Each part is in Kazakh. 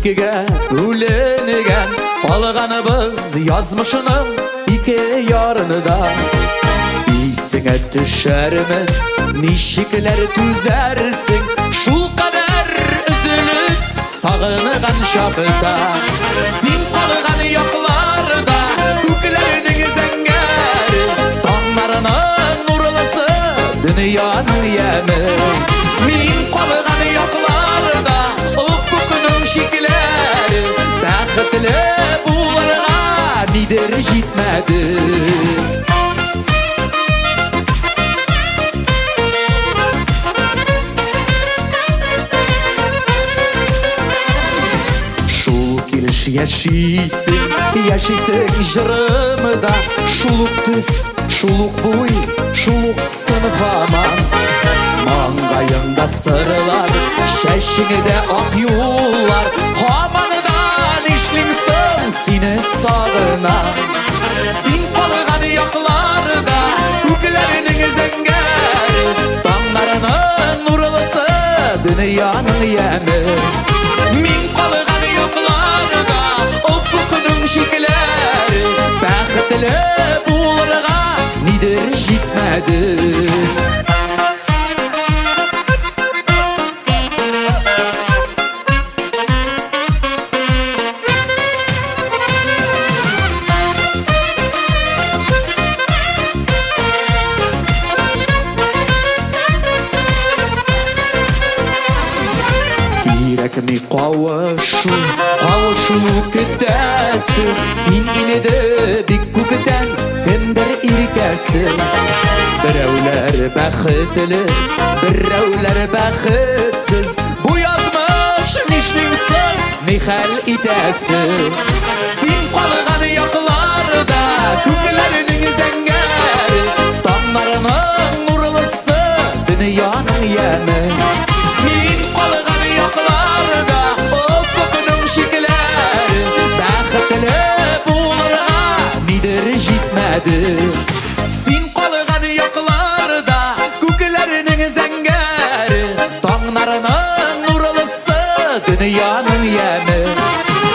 Икіге бөленген Қалғаныбыз язмышының ике ярыныда. Исіңе түшәрмен нишіклер түзәрсің Шул қадар үзіліп сағынған шақыда. Сен қалған яқларда көклерінің зәңгәрі Таңларының нұрлысы дүнияның емі. Мен қалған яқларда ұфықның шекілері Бәқітлі бұларға мидер жетмәді. Яшисің жырымда Шулық түс, шулық бұй, шулық сынғаман. Маңғайыңда сырлар, шәшіңде ақ юллар Қаманыдан ішліңсің сені сағына. Сен қалған яқларда көклерінің зәңгәрі Таңларының нұрлысы дүнияның емі. Мен қалған яқларда ұфықның шекілері Бәқітлі бұларға нидер жетмәді. Ми қауышу күтәсі Сен енеді бик көктен кімдір иркәсі. Біреулер бәқітлі, біреулер бәқітсіз Бұ язмыш нишлеңсің, не хәл итәсі. Сен қалған яқларда көклерінің зәңгәрі Таңларының нұрлысы дүнияның емі. Мен қалған яқларда ұфықның шекілері Бәқітлі бұларға мидер жетмәді. Сен қалған яқларда көклерінің зәңгәрі Таңларының нұрлысы дүнияның емі.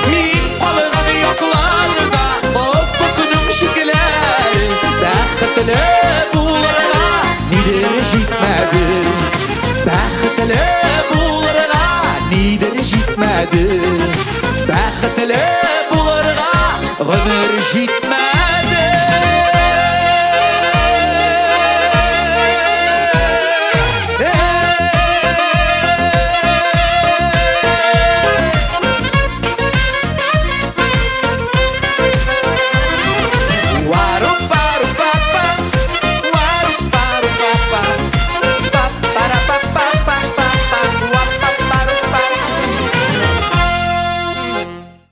Мен қалған яқларда ұфықның шекілері Бәқітлі бұларға мидер жетмәді. Бәқітлі бұларға нидер жетмәді. Бәқітлі бұларға ғұмыр жетмәді.